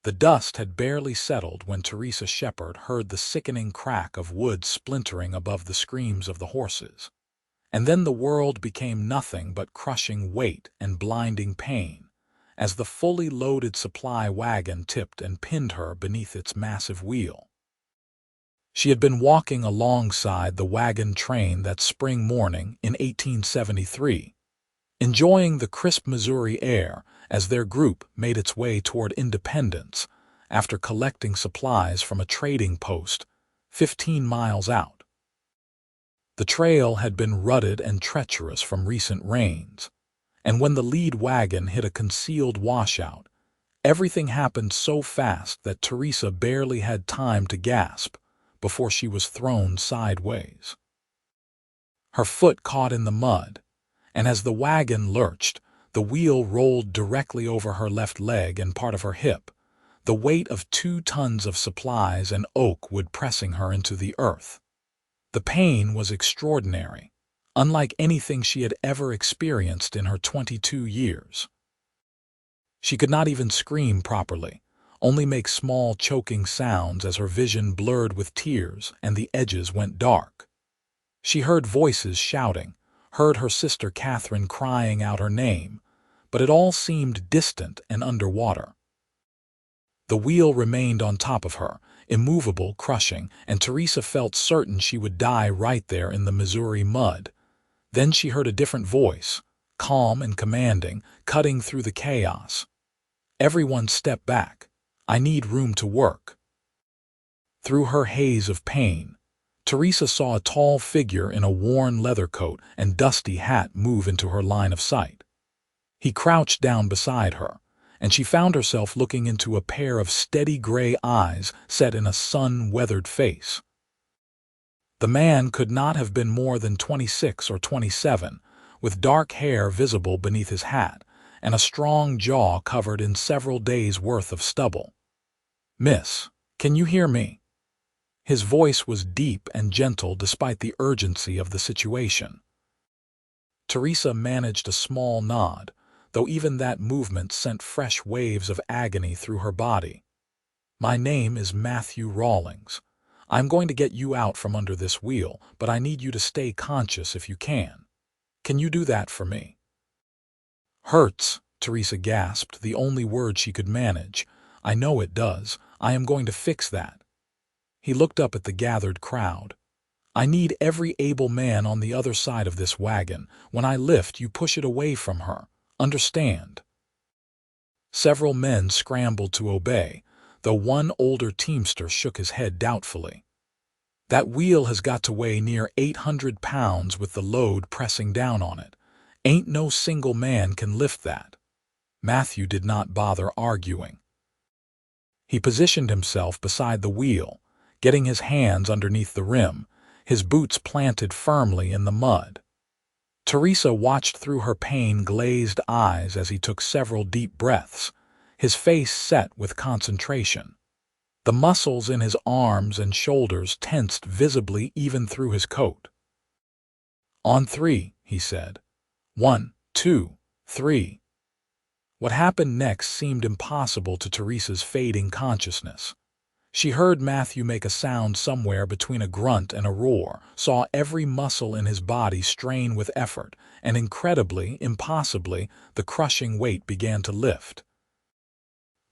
The dust had barely settled when Teresa Shepherd heard the sickening crack of wood splintering above the screams of the horses. And then the world became nothing but crushing weight and blinding pain, as the fully loaded supply wagon tipped and pinned her beneath its massive wheel. She had been walking alongside the wagon train that spring morning in 1873, enjoying the crisp Missouri air as their group made its way toward independence after collecting supplies from a trading post 15 miles out. The trail had been rutted and treacherous from recent rains, and when the lead wagon hit a concealed washout, everything happened so fast that Teresa barely had time to gasp before she was thrown sideways. Her foot caught in the mud, and as the wagon lurched, the wheel rolled directly over her left leg and part of her hip, the weight of 2 tons of supplies and oak wood pressing her into the earth. The pain was extraordinary, unlike anything she had ever experienced in her 22 years. She could not even scream properly, only make small choking sounds as her vision blurred with tears and the edges went dark. She heard voices shouting, heard her sister Catherine crying out her name, but it all seemed distant and underwater. The wheel remained on top of her, immovable, crushing, and Teresa felt certain she would die right there in the Missouri mud. Then she heard a different voice, calm and commanding, cutting through the chaos. "Everyone step back. I need room to work." Through her haze of pain, Teresa saw a tall figure in a worn leather coat and dusty hat move into her line of sight. He crouched down beside her, and she found herself looking into a pair of steady gray eyes set in a sun-weathered face. The man could not have been more than 26 or 27, with dark hair visible beneath his hat and a strong jaw covered in several days' worth of stubble. "Miss, can you hear me?" His voice was deep and gentle despite the urgency of the situation. Teresa managed a small nod, though even that movement sent fresh waves of agony through her body. "My name is Matthew Rawlings. I'm going to get you out from under this wheel, but I need you to stay conscious if you can. Can you do that for me?" "Hurts," Teresa gasped, the only word she could manage. "I know it does. I am going to fix that." He looked up at the gathered crowd. "I need every able man on the other side of this wagon. When I lift, you push it away from her. Understand?" Several men scrambled to obey, though one older teamster shook his head doubtfully. "That wheel has got to weigh near 800 pounds with the load pressing down on it. Ain't no single man can lift that." Matthew did not bother arguing. He positioned himself beside the wheel, getting his hands underneath the rim, his boots planted firmly in the mud. Teresa watched through her pain-glazed eyes as he took several deep breaths, his face set with concentration. The muscles in his arms and shoulders tensed visibly even through his coat. "On 3, he said. 1, 2, 3. What happened next seemed impossible to Teresa's fading consciousness. She heard Matthew make a sound somewhere between a grunt and a roar, saw every muscle in his body strain with effort, and incredibly, impossibly, the crushing weight began to lift.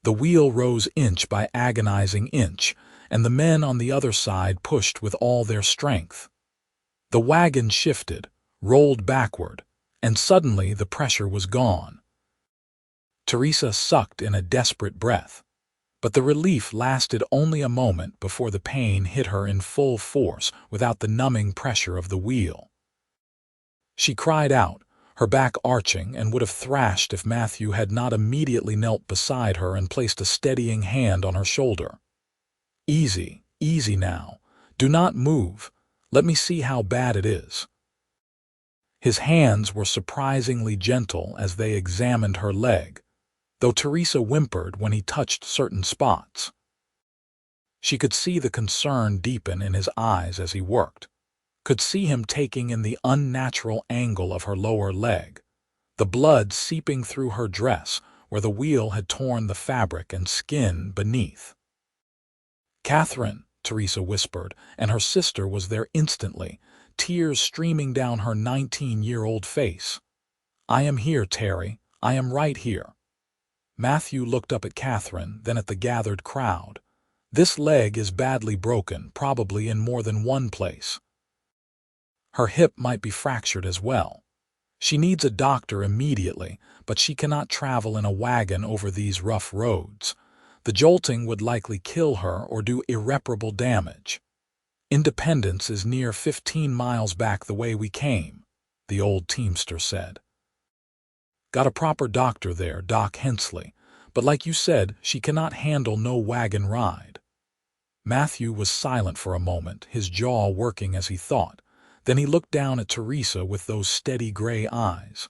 The wheel rose inch by agonizing inch, and the men on the other side pushed with all their strength. The wagon shifted, rolled backward, and suddenly the pressure was gone. Teresa sucked in a desperate breath, but the relief lasted only a moment before the pain hit her in full force without the numbing pressure of the wheel. She cried out, her back arching, and would have thrashed if Matthew had not immediately knelt beside her and placed a steadying hand on her shoulder. "Easy, easy now. Do not move. Let me see how bad it is." His hands were surprisingly gentle as they examined her leg, though Teresa whimpered when he touched certain spots. She could see the concern deepen in his eyes as he worked, could see him taking in the unnatural angle of her lower leg, the blood seeping through her dress where the wheel had torn the fabric and skin beneath. "Catherine," Teresa whispered, and her sister was there instantly, tears streaming down her 19-year-old face. "I am here, Terry. I am right here." Matthew looked up at Catherine, then at the gathered crowd. "This leg is badly broken, probably in more than one place. Her hip might be fractured as well. She needs a doctor immediately, but she cannot travel in a wagon over these rough roads. The jolting would likely kill her or do irreparable damage. Independence is near 15 miles back the way we came," the old teamster said. "Got a proper doctor there, Doc Hensley, but like you said, she cannot handle no wagon ride." Matthew was silent for a moment, his jaw working as he thought. Then he looked down at Teresa with those steady gray eyes.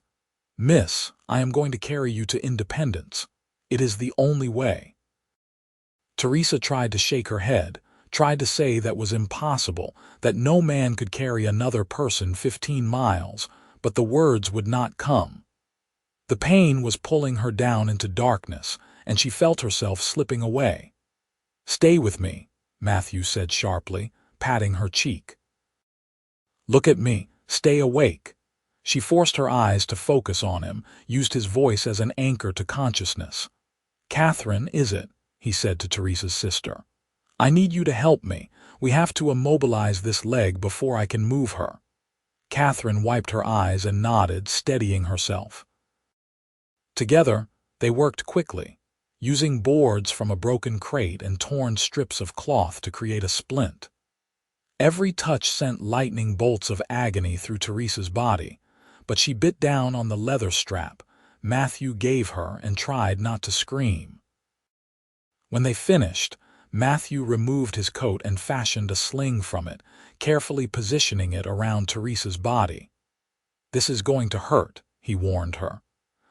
"Miss, I am going to carry you to Independence. It is the only way." Teresa tried to shake her head, tried to say that was impossible, that no man could carry another person 15 miles, but the words would not come. The pain was pulling her down into darkness, and she felt herself slipping away. "Stay with me," Matthew said sharply, patting her cheek. "Look at me. Stay awake." She forced her eyes to focus on him, used his voice as an anchor to consciousness. "Catherine, is it?" he said to Teresa's sister. "I need you to help me. We have to immobilize this leg before I can move her." Catherine wiped her eyes and nodded, steadying herself. Together, they worked quickly, using boards from a broken crate and torn strips of cloth to create a splint. Every touch sent lightning bolts of agony through Teresa's body, but she bit down on the leather strap Matthew gave her and tried not to scream. When they finished, Matthew removed his coat and fashioned a sling from it, carefully positioning it around Teresa's body. "This is going to hurt," he warned her.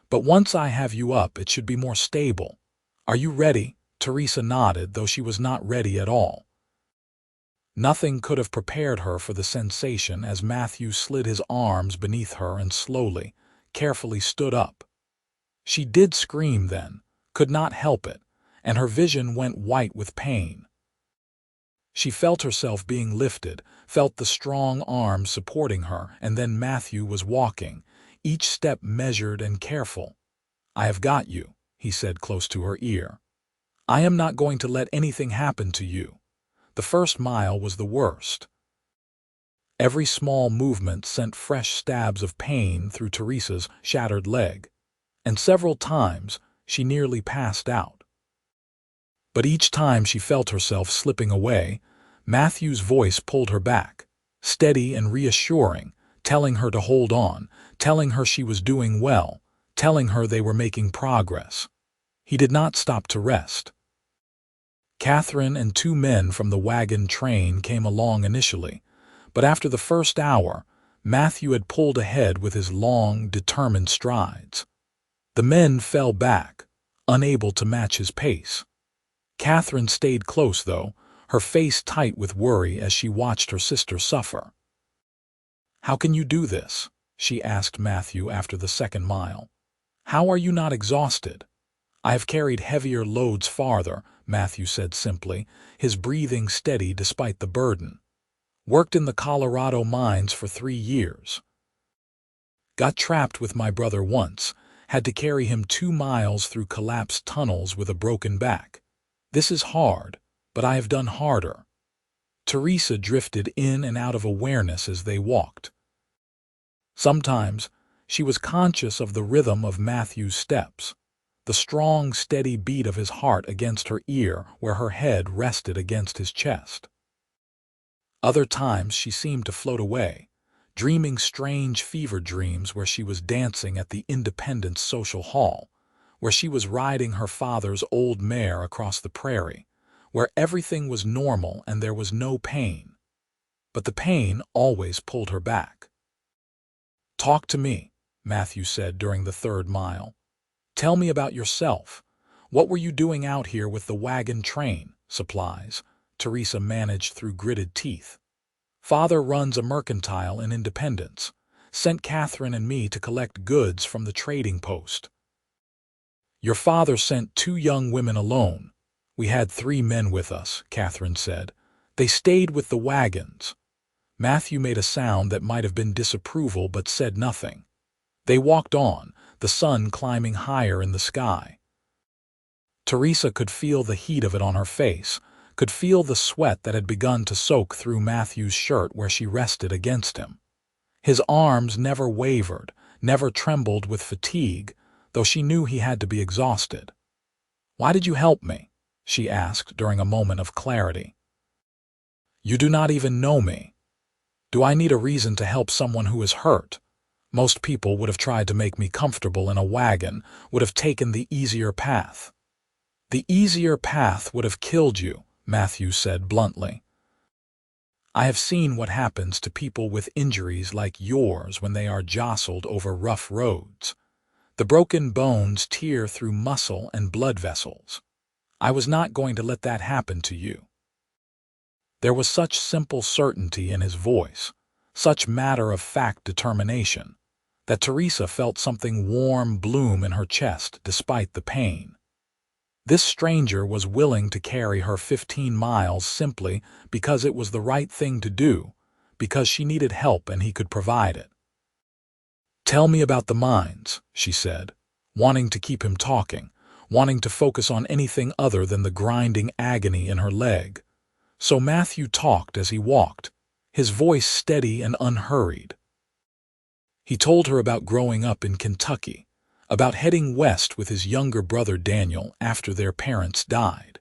"But once I have you up, it should be more stable. Are you ready?" Teresa nodded, though she was not ready at all. Nothing could have prepared her for the sensation as Matthew slid his arms beneath her and slowly, carefully stood up. She did scream then, could not help it, and her vision went white with pain. She felt herself being lifted, felt the strong arms supporting her, and then Matthew was walking, each step measured and careful. "I have got you," he said close to her ear. "I am not going to let anything happen to you." The first mile was the worst. Every small movement sent fresh stabs of pain through Teresa's shattered leg, and several times she nearly passed out. But each time she felt herself slipping away, Matthew's voice pulled her back, steady and reassuring, telling her to hold on, telling her she was doing well, telling her they were making progress. He did not stop to rest. Catherine and 2 men from the wagon train came along initially, but after the first hour, Matthew had pulled ahead with his long, determined strides. The men fell back, unable to match his pace. Catherine stayed close, though, her face tight with worry as she watched her sister suffer. "How can you do this?" she asked Matthew after the second mile. "How are you not exhausted?" "I have carried heavier loads farther," Matthew said simply, his breathing steady despite the burden. "Worked in the Colorado mines for 3 years. Got trapped with my brother once, had to carry him 2 miles through collapsed tunnels with a broken back. This is hard, but I have done harder." Teresa drifted in and out of awareness as they walked. Sometimes she was conscious of the rhythm of Matthew's steps, the strong, steady beat of his heart against her ear where her head rested against his chest. Other times she seemed to float away, dreaming strange fever dreams where she was dancing at the Independence Social Hall, where she was riding her father's old mare across the prairie, where everything was normal and there was no pain. But the pain always pulled her back. "Talk to me," Matthew said during the 3rd mile. "Tell me about yourself. What were you doing out here with the wagon train supplies?" Teresa managed through gritted teeth. "Father runs a mercantile in Independence. Sent Catherine and me to collect goods from the trading post." Your father sent 2 young women alone. We had 3 men with us, Catherine said. They stayed with the wagons. Matthew made a sound that might have been disapproval but said nothing. They walked on, the sun climbing higher in the sky. Teresa could feel the heat of it on her face, could feel the sweat that had begun to soak through Matthew's shirt where she rested against him. His arms never wavered, never trembled with fatigue, though she knew he had to be exhausted. "Why did you help me?" she asked during a moment of clarity. "You do not even know me. Do I need a reason to help someone who is hurt? Most people would have tried to make me comfortable in a wagon, would have taken the easier path." "The easier path would have killed you," Matthew said bluntly. "I have seen what happens to people with injuries like yours when they are jostled over rough roads. The broken bones tear through muscle and blood vessels. I was not going to let that happen to you." There was such simple certainty in his voice, such matter-of-fact determination, that Teresa felt something warm bloom in her chest despite the pain. This stranger was willing to carry her 15 miles simply because it was the right thing to do, because she needed help and he could provide it. "Tell me about the mines," she said, wanting to keep him talking, wanting to focus on anything other than the grinding agony in her leg. So Matthew talked as he walked, his voice steady and unhurried. He told her about growing up in Kentucky, about heading west with his younger brother Daniel after their parents died.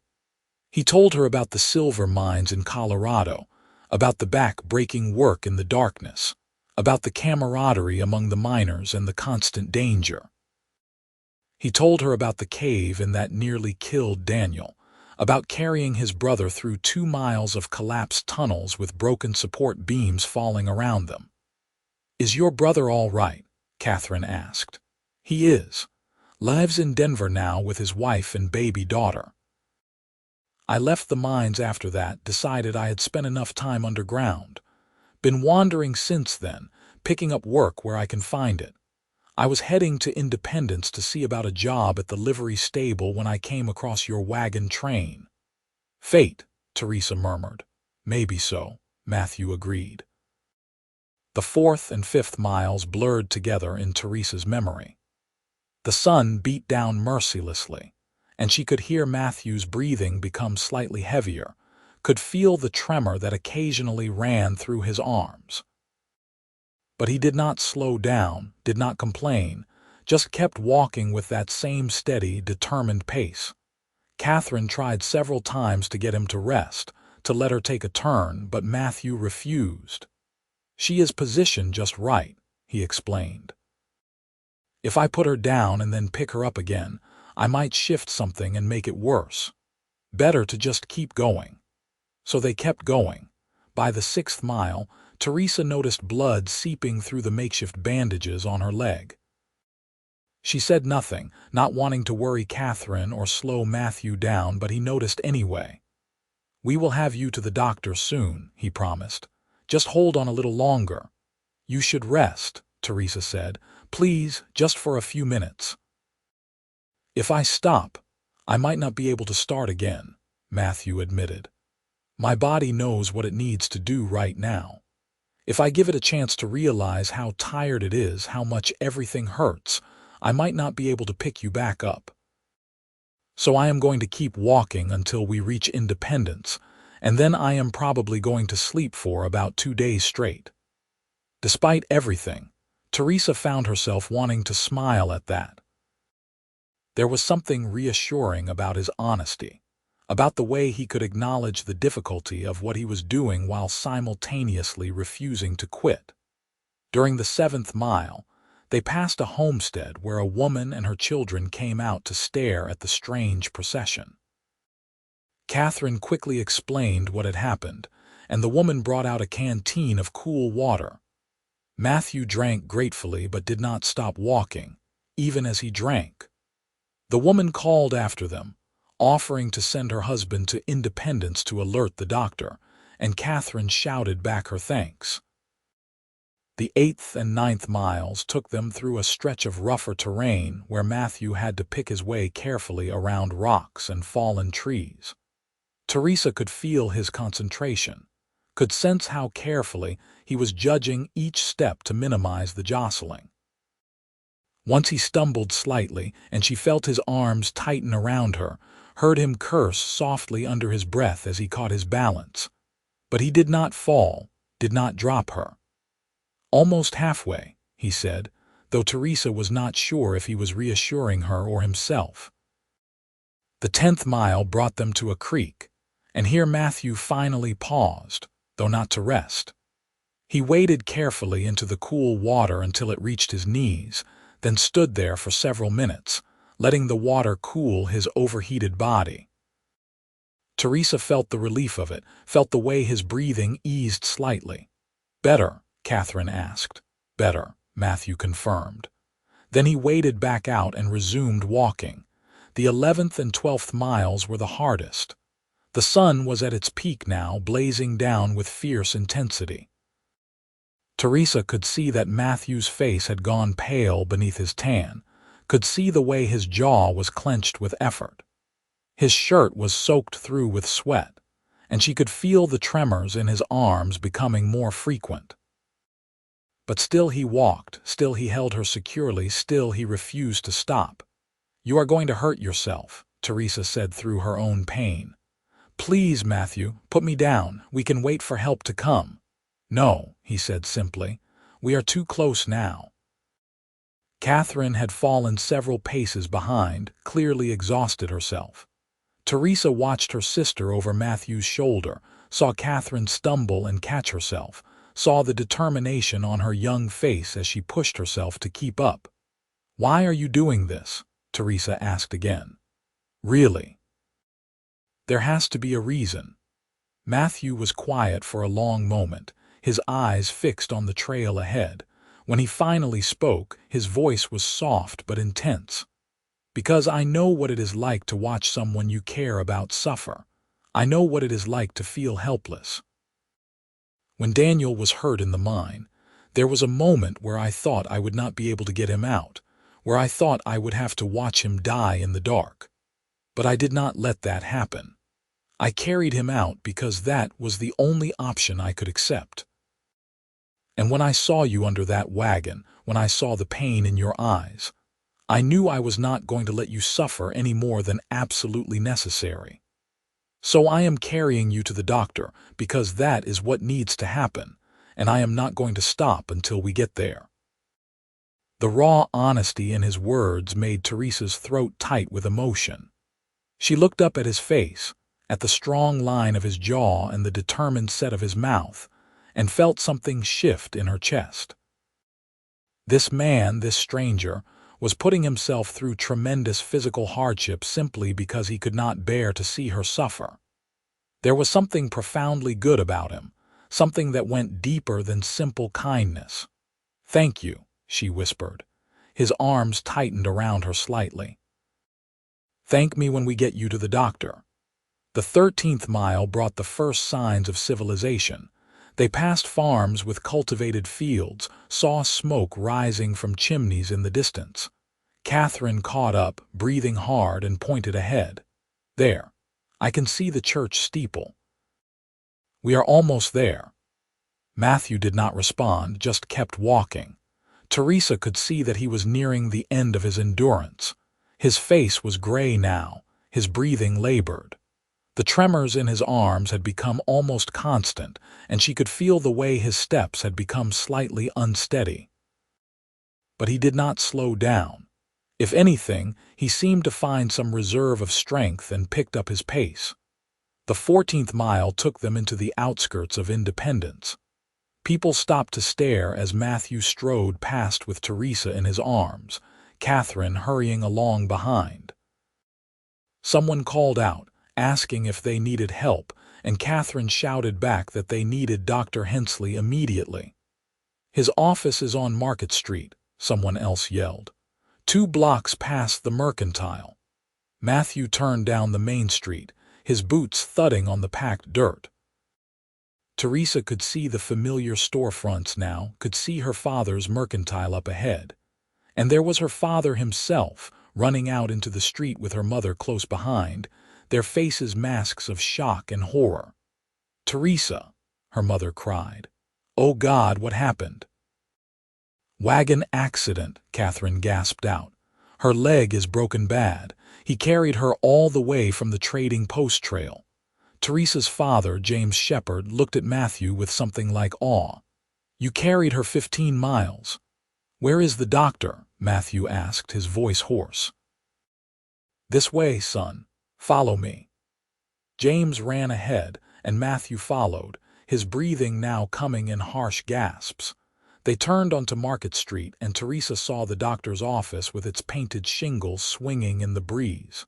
He told her about the silver mines in Colorado, about the back-breaking work in the darkness, about the camaraderie among the miners and the constant danger. He told her about the cave in that nearly killed Daniel, about carrying his brother through 2 miles of collapsed tunnels with broken support beams falling around them. "Is your brother all right?" Catherine asked. "He is. Lives in Denver now with his wife and baby daughter. I left the mines after that, decided I had spent enough time underground. Been wandering since then, picking up work where I can find it. I was heading to Independence to see about a job at the livery stable when I came across your wagon train." "Fate," Teresa murmured. "Maybe so," Matthew agreed. The 4th and 5th miles blurred together in Teresa's memory. The sun beat down mercilessly, and she could hear Matthew's breathing become slightly heavier, could feel the tremor that occasionally ran through his arms. But he did not slow down, did not complain, just kept walking with that same steady, determined pace. Catherine tried several times to get him to rest, to let her take a turn, but Matthew refused. "She is positioned just right," he explained. "If I put her down and then pick her up again, I might shift something and make it worse. Better to just keep going." So they kept going. By the 6th mile, Teresa noticed blood seeping through the makeshift bandages on her leg. She said nothing, not wanting to worry Catherine or slow Matthew down, but he noticed anyway. "We will have you to the doctor soon," he promised. "Just hold on a little longer." "You should rest," Teresa said. "Please, just for a few minutes." "If I stop, I might not be able to start again," Matthew admitted. "My body knows what it needs to do right now. If I give it a chance to realize how tired it is, how much everything hurts, I might not be able to pick you back up. So I am going to keep walking until we reach Independence, and then I am probably going to sleep for about 2 days straight." Despite everything, Teresa found herself wanting to smile at that. There was something reassuring about his honesty, about the way he could acknowledge the difficulty of what he was doing while simultaneously refusing to quit. During the 7th mile, they passed a homestead where a woman and her children came out to stare at the strange procession. Catherine quickly explained what had happened, and the woman brought out a canteen of cool water. Matthew drank gratefully but did not stop walking, even as he drank. The woman called after them, offering to send her husband to Independence to alert the doctor, and Catherine shouted back her thanks. The 8th and 9th miles took them through a stretch of rougher terrain where Matthew had to pick his way carefully around rocks and fallen trees. Teresa could feel his concentration, could sense how carefully he was judging each step to minimize the jostling. Once he stumbled slightly, and she felt his arms tighten around her, heard him curse softly under his breath as he caught his balance. But he did not fall, did not drop her. "Almost halfway," he said, though Teresa was not sure if he was reassuring her or himself. The 10th mile brought them to a creek, and here Matthew finally paused, though not to rest. He waded carefully into the cool water until it reached his knees, then stood there for several minutes, letting the water cool his overheated body. Teresa felt the relief of it, felt the way his breathing eased slightly. "Better?" Catherine asked. "Better," Matthew confirmed. Then he waded back out and resumed walking. The 11th and 12th miles were the hardest. The sun was at its peak now, blazing down with fierce intensity. Teresa could see that Matthew's face had gone pale beneath his tan, could see the way his jaw was clenched with effort. His shirt was soaked through with sweat, and she could feel the tremors in his arms becoming more frequent. But still he walked, still he held her securely, still he refused to stop. "You are going to hurt yourself," Teresa said through her own pain. "Please, Matthew, put me down. We can wait for help to come." "No," he said simply. "We are too close now." Catherine had fallen several paces behind, clearly exhausted herself. Teresa watched her sister over Matthew's shoulder, saw Catherine stumble and catch herself, saw the determination on her young face as she pushed herself to keep up. "Why are you doing this?" Teresa asked again. "Really?" "There has to be a reason." Matthew was quiet for a long moment, his eyes fixed on the trail ahead. When he finally spoke, his voice was soft but intense. "Because I know what it is like to watch someone you care about suffer. I know what it is like to feel helpless. When Daniel was hurt in the mine, there was a moment where I thought I would not be able to get him out, where I thought I would have to watch him die in the dark. But I did not let that happen. I carried him out because that was the only option I could accept. And when I saw you under that wagon, when I saw the pain in your eyes, I knew I was not going to let you suffer any more than absolutely necessary. So I am carrying you to the doctor because that is what needs to happen, and I am not going to stop until we get there." The raw honesty in his words made Teresa's throat tight with emotion. She looked up at his face, at the strong line of his jaw and the determined set of his mouth, and felt something shift in her chest. This man, this stranger, was putting himself through tremendous physical hardship simply because he could not bear to see her suffer. There was something profoundly good about him, something that went deeper than simple kindness. "Thank you," she whispered. His arms tightened around her slightly. "Thank me when we get you to the doctor." The 13th mile brought the first signs of civilization. They passed farms with cultivated fields, saw smoke rising from chimneys in the distance. Catherine caught up, breathing hard, and pointed ahead. "There. I can see the church steeple." "We are almost there." Matthew did not respond, just kept walking. Teresa could see that he was nearing the end of his endurance. His face was gray now, his breathing labored. The tremors in his arms had become almost constant, and she could feel the way his steps had become slightly unsteady. But he did not slow down. If anything, he seemed to find some reserve of strength and picked up his pace. The 14th mile took them into the outskirts of Independence. People stopped to stare as Matthew strode past with Teresa in his arms, Catherine hurrying along behind. Someone called out, asking if they needed help, and Catherine shouted back that they needed Dr. Hensley immediately. "His office is on Market Street," someone else yelled. "2 blocks past the Mercantile." Matthew turned down the main street, his boots thudding on the packed dirt. Teresa could see the familiar storefronts now, could see her father's mercantile up ahead. And there was her father himself, running out into the street with her mother close behind, their faces masks of shock and horror. "Teresa," her mother cried. "Oh God, what happened?" "Wagon accident," Catherine gasped out. "Her leg is broken bad. He carried her all the way from the trading post trail." Teresa's father, James Shepherd, looked at Matthew with something like awe. "You carried her 15 miles. Where is the doctor?" Matthew asked, his voice hoarse. "This way, son. Follow me." James ran ahead, and Matthew followed, his breathing now coming in harsh gasps. They turned onto Market Street, and Teresa saw the doctor's office with its painted shingles swinging in the breeze.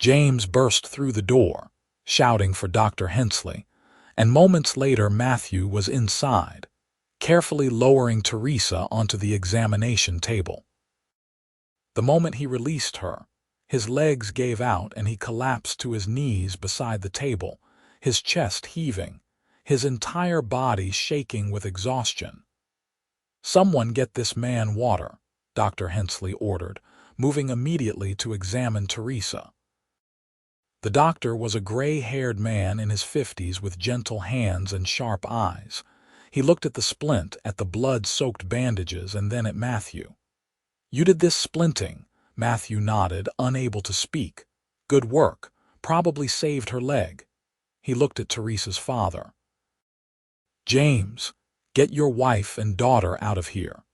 James burst through the door, shouting for Dr. Hensley, and moments later Matthew was inside, carefully lowering Teresa onto the examination table. The moment he released her, his legs gave out and he collapsed to his knees beside the table, his chest heaving, his entire body shaking with exhaustion. "Someone get this man water," Dr. Hensley ordered, moving immediately to examine Teresa. The doctor was a gray-haired man in his 50s with gentle hands and sharp eyes. He looked at the splint, at the blood-soaked bandages, and then at Matthew. "You did this splinting," Matthew nodded, unable to speak. "Good work. Probably saved her leg." He looked at Teresa's father. "James, get your wife and daughter out of here.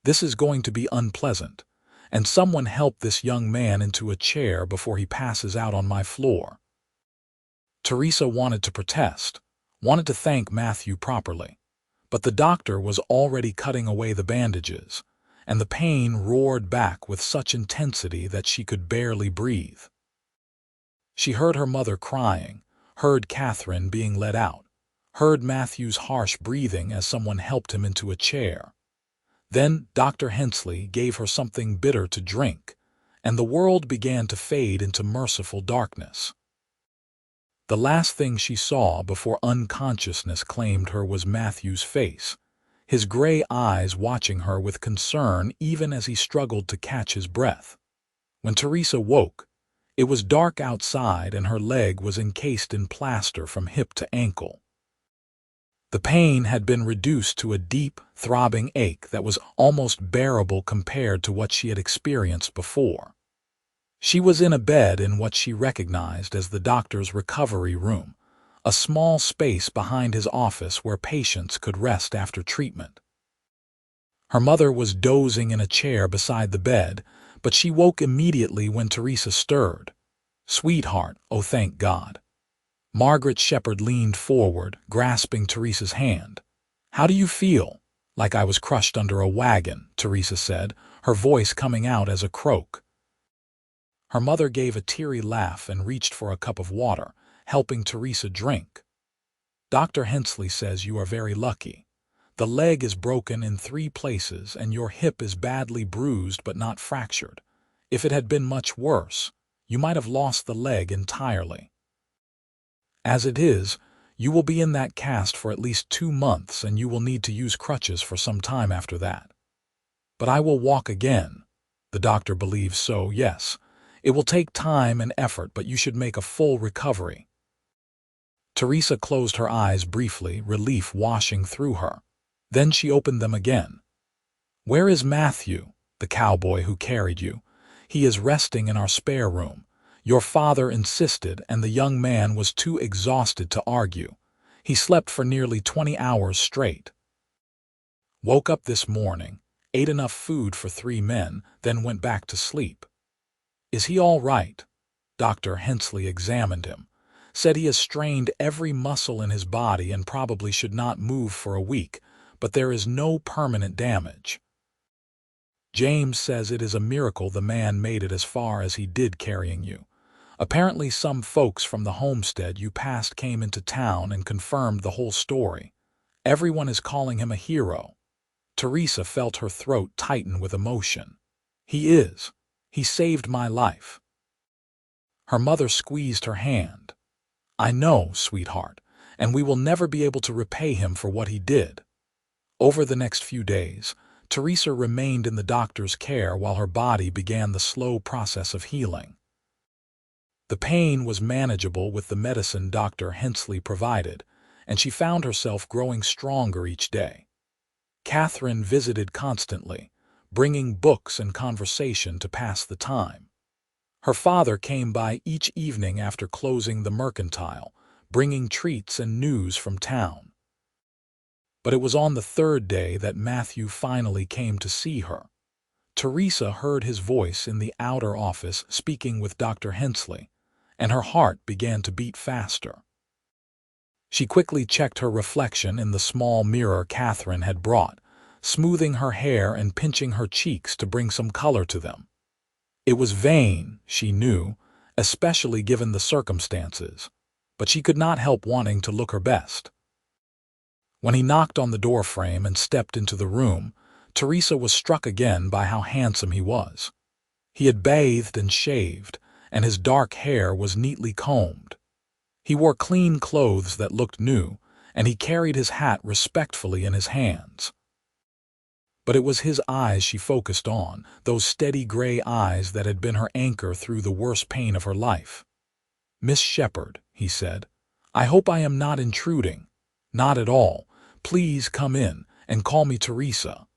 This is going to be unpleasant. And someone help this young man into a chair before he passes out on my floor." Teresa wanted to protest, wanted to thank Matthew properly, but the doctor was already cutting away the bandages, and the pain roared back with such intensity that she could barely breathe. She heard her mother crying, heard Catherine being led out, heard Matthew's harsh breathing as someone helped him into a chair. Then Dr. Hensley gave her something bitter to drink, and the world began to fade into merciful darkness. The last thing she saw before unconsciousness claimed her was Matthew's face, his gray eyes watching her with concern even as he struggled to catch his breath. When Teresa woke, it was dark outside and her leg was encased in plaster from hip to ankle. The pain had been reduced to a deep, throbbing ache that was almost bearable compared to what she had experienced before. She was in a bed in what she recognized as the doctor's recovery room, a small space behind his office where patients could rest after treatment. Her mother was dozing in a chair beside the bed, but she woke immediately when Teresa stirred. "Sweetheart, oh thank God." Margaret Shepherd leaned forward, grasping Teresa's hand. "How do you feel?" "Like I was crushed under a wagon," Teresa said, her voice coming out as a croak. Her mother gave a teary laugh and reached for a cup of water, helping Teresa drink. "Dr. Hensley says you are very lucky. The leg is broken in 3 places and your hip is badly bruised but not fractured. If it had been much worse, you might have lost the leg entirely. As it is, you will be in that cast for at least 2 months and you will need to use crutches for some time after that. But I will walk again. The doctor believes so, yes. It will take time and effort, but you should make a full recovery." Teresa closed her eyes briefly, relief washing through her. Then she opened them again. "Where is Matthew, the cowboy who carried you? He is resting in our spare room. Your father insisted, and the young man was too exhausted to argue. He slept for nearly 20 hours straight. Woke up this morning, ate enough food for 3 men, then went back to sleep. Is he all right?" Dr. Hensley examined him, said he has strained every muscle in his body and probably should not move for a week, but there is no permanent damage. James says it is a miracle the man made it as far as he did carrying you. Apparently some folks from the homestead you passed came into town and confirmed the whole story. Everyone is calling him a hero. Teresa felt her throat tighten with emotion. "He is. He saved my life." Her mother squeezed her hand. "I know, sweetheart, and we will never be able to repay him for what he did." Over the next few days, Teresa remained in the doctor's care while her body began the slow process of healing. The pain was manageable with the medicine Dr. Hensley provided, and she found herself growing stronger each day. Catherine visited constantly, bringing books and conversation to pass the time. Her father came by each evening after closing the mercantile, bringing treats and news from town. But it was on the third day that Matthew finally came to see her. Teresa heard his voice in the outer office speaking with Dr. Hensley, and her heart began to beat faster. She quickly checked her reflection in the small mirror Catherine had brought, smoothing her hair and pinching her cheeks to bring some color to them. It was vain, she knew, especially given the circumstances, but she could not help wanting to look her best. When he knocked on the doorframe and stepped into the room, Teresa was struck again by how handsome he was. He had bathed and shaved, and his dark hair was neatly combed. He wore clean clothes that looked new, and he carried his hat respectfully in his hands. But it was his eyes she focused on, those steady gray eyes that had been her anchor through the worst pain of her life. "Miss Shepherd," he said, "I hope I am not intruding." "Not at all. Please come in, and call me Teresa."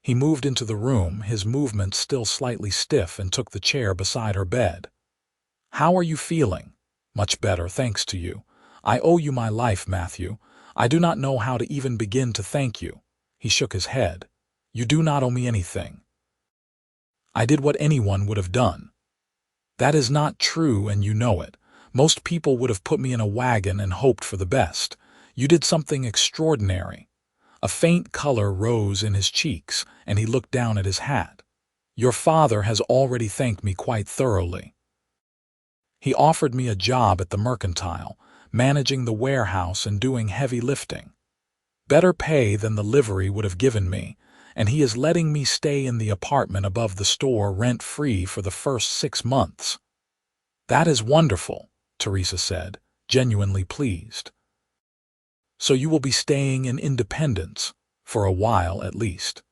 He moved into the room, his movements still slightly stiff, and took the chair beside her bed. "How are you feeling?" "Much better, thanks to you. I owe you my life, Matthew. I do not know how to even begin to thank you." He shook his head. "You do not owe me anything. I did what anyone would have done." "That is not true, and you know it. Most people would have put me in a wagon and hoped for the best. You did something extraordinary." A faint color rose in his cheeks, and he looked down at his hat. "Your father has already thanked me quite thoroughly. He offered me a job at the mercantile, managing the warehouse and doing heavy lifting. Better pay than the livery would have given me, and he is letting me stay in the apartment above the store rent-free for the first 6 months." "That is wonderful," Teresa said, genuinely pleased. "So you will be staying in Independence, for a while at least."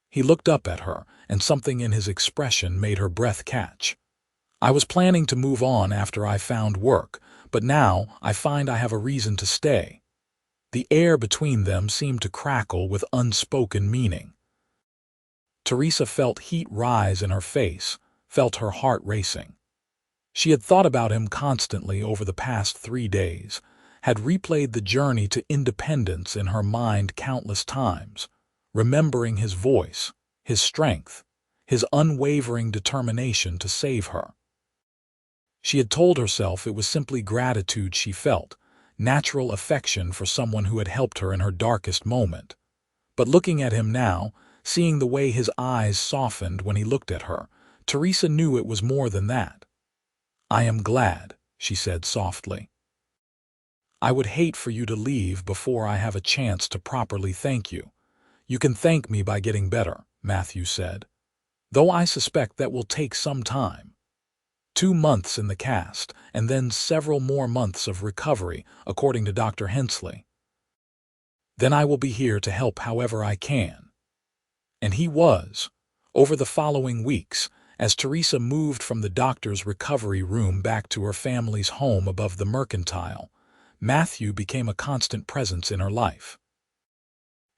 He looked up at her, and something in his expression made her breath catch. "I was planning to move on after I found work, but now I find I have a reason to stay." The air between them seemed to crackle with unspoken meaning. Teresa felt heat rise in her face, felt her heart racing. She had thought about him constantly over the past 3 days, had replayed the journey to Independence in her mind countless times, remembering his voice, his strength, his unwavering determination to save her. She had told herself it was simply gratitude she felt, natural affection for someone who had helped her in her darkest moment. But looking at him now, seeing the way his eyes softened when he looked at her, Teresa knew it was more than that. "I am glad," she said softly. "I would hate for you to leave before I have a chance to properly thank you." "You can thank me by getting better," Matthew said, "though I suspect that will take some time. 2 months in the cast, and then several more months of recovery, according to Dr. Hensley. Then I will be here to help however I can." And he was. Over the following weeks, as Teresa moved from the doctor's recovery room back to her family's home above the mercantile, Matthew became a constant presence in her life.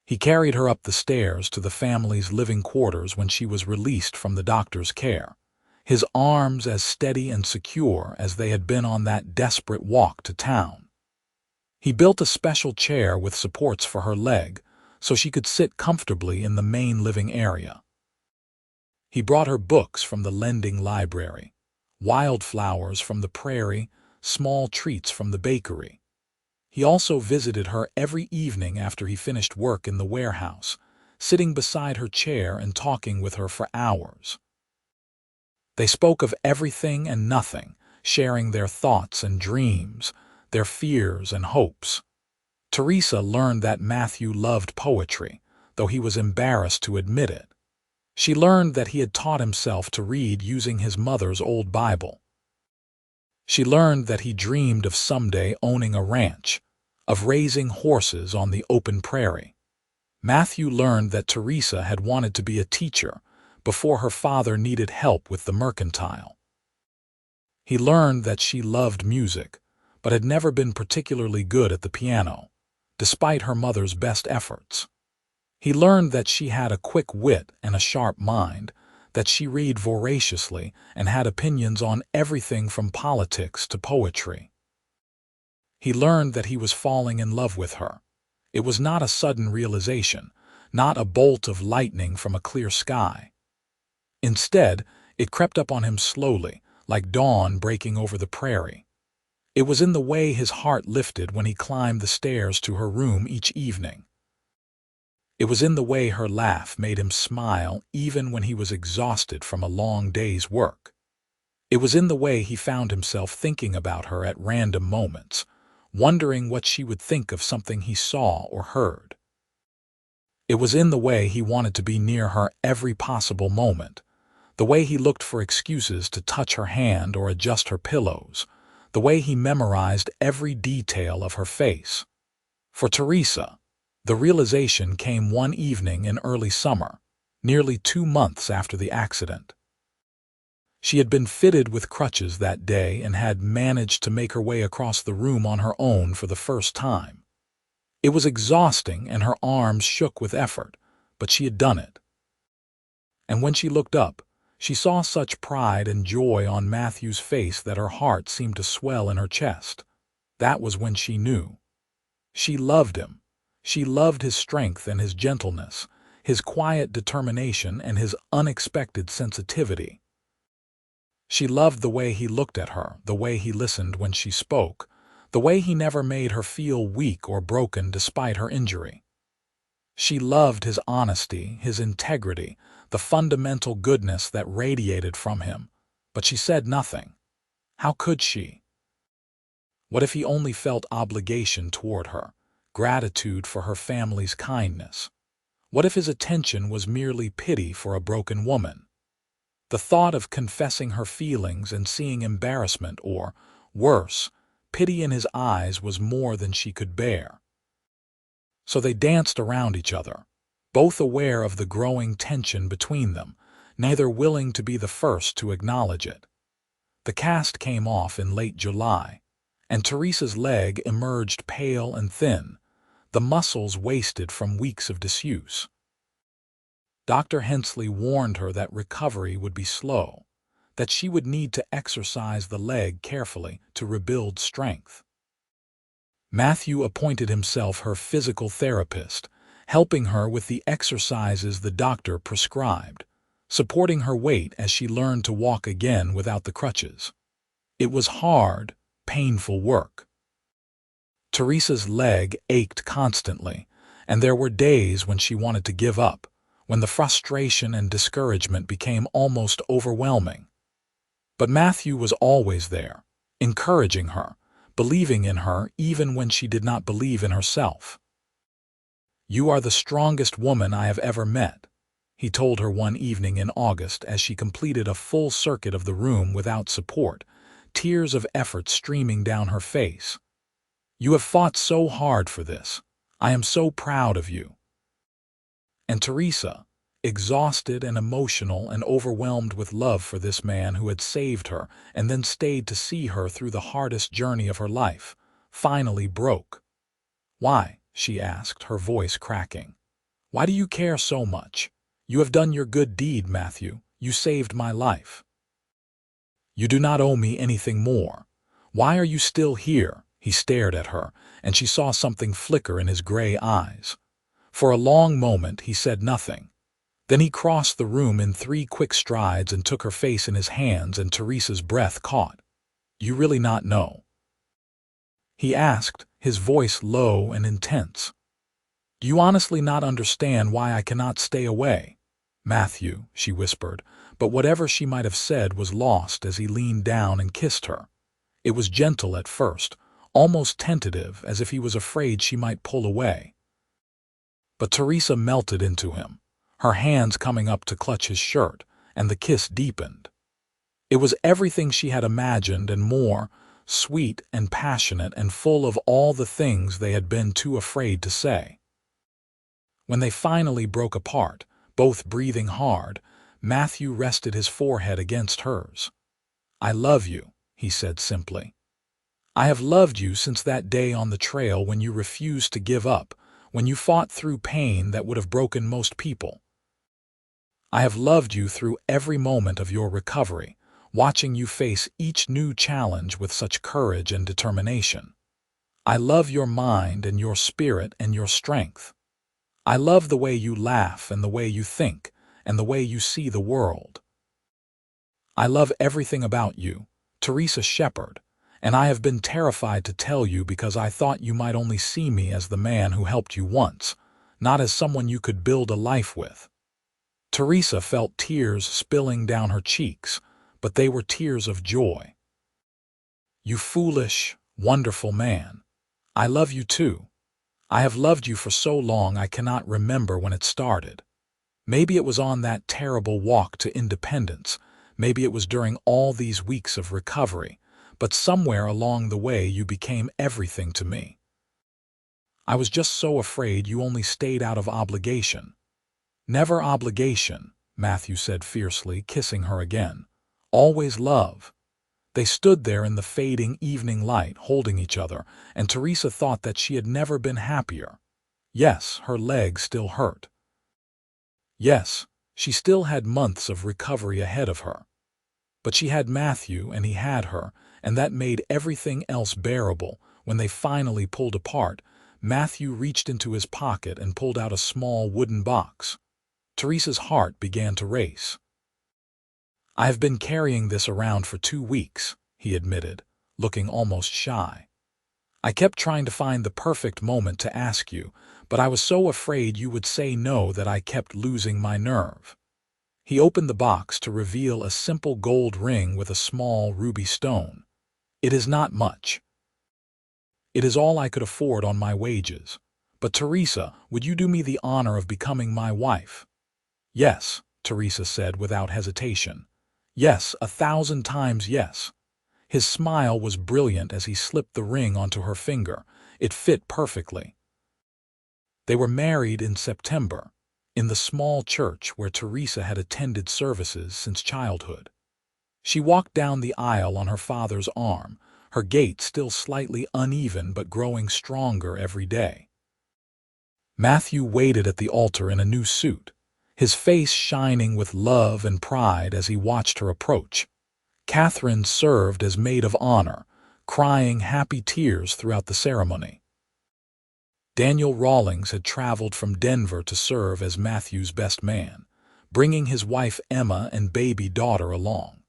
He carried her up the stairs to the family's living quarters when she was released from the doctor's care, his arms as steady and secure as they had been on that desperate walk to town. He built a special chair with supports for her leg, so she could sit comfortably in the main living area. He brought her books from the lending library, wildflowers from the prairie, small treats from the bakery. He also visited her every evening after he finished work in the warehouse, sitting beside her chair and talking with her for hours. They spoke of everything and nothing, sharing their thoughts and dreams, their fears and hopes. Teresa learned that Matthew loved poetry, though he was embarrassed to admit it. She learned that he had taught himself to read using his mother's old Bible. She learned that he dreamed of someday owning a ranch, of raising horses on the open prairie. Matthew learned that Teresa had wanted to be a teacher before her father needed help with the mercantile. He learned that she loved music, but had never been particularly good at the piano, despite her mother's best efforts. He learned that she had a quick wit and a sharp mind, that she read voraciously and had opinions on everything from politics to poetry. He learned that he was falling in love with her. It was not a sudden realization, not a bolt of lightning from a clear sky. Instead, it crept up on him slowly, like dawn breaking over the prairie. It was in the way his heart lifted when he climbed the stairs to her room each evening. It was in the way her laugh made him smile even when he was exhausted from a long day's work. It was in the way he found himself thinking about her at random moments, wondering what she would think of something he saw or heard. It was in the way he wanted to be near her every possible moment, the way he looked for excuses to touch her hand or adjust her pillows, the way he memorized every detail of her face. For Teresa, the realization came one evening in early summer, nearly 2 months after the accident. She had been fitted with crutches that day and had managed to make her way across the room on her own for the first time. It was exhausting and her arms shook with effort, but she had done it. And when she looked up, she saw such pride and joy on Matthew's face that her heart seemed to swell in her chest. That was when she knew. She loved him. She loved his strength and his gentleness, his quiet determination and his unexpected sensitivity. She loved the way he looked at her, the way he listened when she spoke, the way he never made her feel weak or broken despite her injury. She loved his honesty, his integrity, the fundamental goodness that radiated from him, but she said nothing. How could she? What if he only felt obligation toward her, gratitude for her family's kindness? What if his attention was merely pity for a broken woman? The thought of confessing her feelings and seeing embarrassment or, worse, pity in his eyes was more than she could bear. So they danced around each other, both aware of the growing tension between them, neither willing to be the first to acknowledge it. The cast came off in late July, and Teresa's leg emerged pale and thin, the muscles wasted from weeks of disuse. Dr. Hensley warned her that recovery would be slow, that she would need to exercise the leg carefully to rebuild strength. Matthew appointed himself her physical therapist, helping her with the exercises the doctor prescribed, supporting her weight as she learned to walk again without the crutches. It was hard, painful work. Teresa's leg ached constantly, and there were days when she wanted to give up, when the frustration and discouragement became almost overwhelming. But Matthew was always there, encouraging her, believing in her even when she did not believe in herself. "You are the strongest woman I have ever met," he told her one evening in August as she completed a full circuit of the room without support, tears of effort streaming down her face. "You have fought so hard for this. I am so proud of you." And Teresa, exhausted and emotional and overwhelmed with love for this man who had saved her and then stayed to see her through the hardest journey of her life, finally broke. "Why?" she asked, her voice cracking. "Why do you care so much? You have done your good deed, Matthew. You saved my life. You do not owe me anything more. Why are you still here?" He stared at her, and she saw something flicker in his gray eyes. For a long moment he said nothing. Then he crossed the room in 3 quick strides and took her face in his hands, and Teresa's breath caught. "You really not know?" he asked, his voice low and intense. "Do you honestly not understand why I cannot stay away?" "Matthew," she whispered, but whatever she might have said was lost as he leaned down and kissed her. It was gentle at first, almost tentative, as if he was afraid she might pull away. But Teresa melted into him, her hands coming up to clutch his shirt, and the kiss deepened. It was everything she had imagined and more, sweet and passionate and full of all the things they had been too afraid to say. When they finally broke apart, both breathing hard, Matthew rested his forehead against hers. "I love you," he said simply. "I have loved you since that day on the trail when you refused to give up, when you fought through pain that would have broken most people. I have loved you through every moment of your recovery, watching you face each new challenge with such courage and determination. I love your mind and your spirit and your strength. I love the way you laugh and the way you think and the way you see the world. I love everything about you, Teresa Shepherd, and I have been terrified to tell you because I thought you might only see me as the man who helped you once, not as someone you could build a life with." Teresa felt tears spilling down her cheeks, but they were tears of joy. "You foolish, wonderful man. I love you too. I have loved you for so long I cannot remember when it started. Maybe it was on that terrible walk to independence, maybe it was during all these weeks of recovery, but somewhere along the way you became everything to me. I was just so afraid you only stayed out of obligation." "Never obligation," Matthew said fiercely, kissing her again. "Always love." They stood there in the fading evening light, holding each other, and Teresa thought that she had never been happier. Yes, her leg still hurt. Yes, she still had months of recovery ahead of her. But she had Matthew and he had her, and that made everything else bearable. When they finally pulled apart, Matthew reached into his pocket and pulled out a small wooden box. Teresa's heart began to race. "I have been carrying this around for 2 weeks," he admitted, looking almost shy. "I kept trying to find the perfect moment to ask you, but I was so afraid you would say no that I kept losing my nerve." He opened the box to reveal a simple gold ring with a small ruby stone. "It is not much. It is all I could afford on my wages. But Teresa, would you do me the honor of becoming my wife?" "Yes," Teresa said without hesitation. "Yes, 1,000 times yes." His smile was brilliant as he slipped the ring onto her finger. It fit perfectly. They were married in September, in the small church where Teresa had attended services since childhood. She walked down the aisle on her father's arm, her gait still slightly uneven but growing stronger every day. Matthew waited at the altar in a new suit, his face shining with love and pride as he watched her approach. Catherine served as maid of honor, crying happy tears throughout the ceremony. Daniel Rawlings had traveled from Denver to serve as Matthew's best man, bringing his wife Emma and baby daughter along.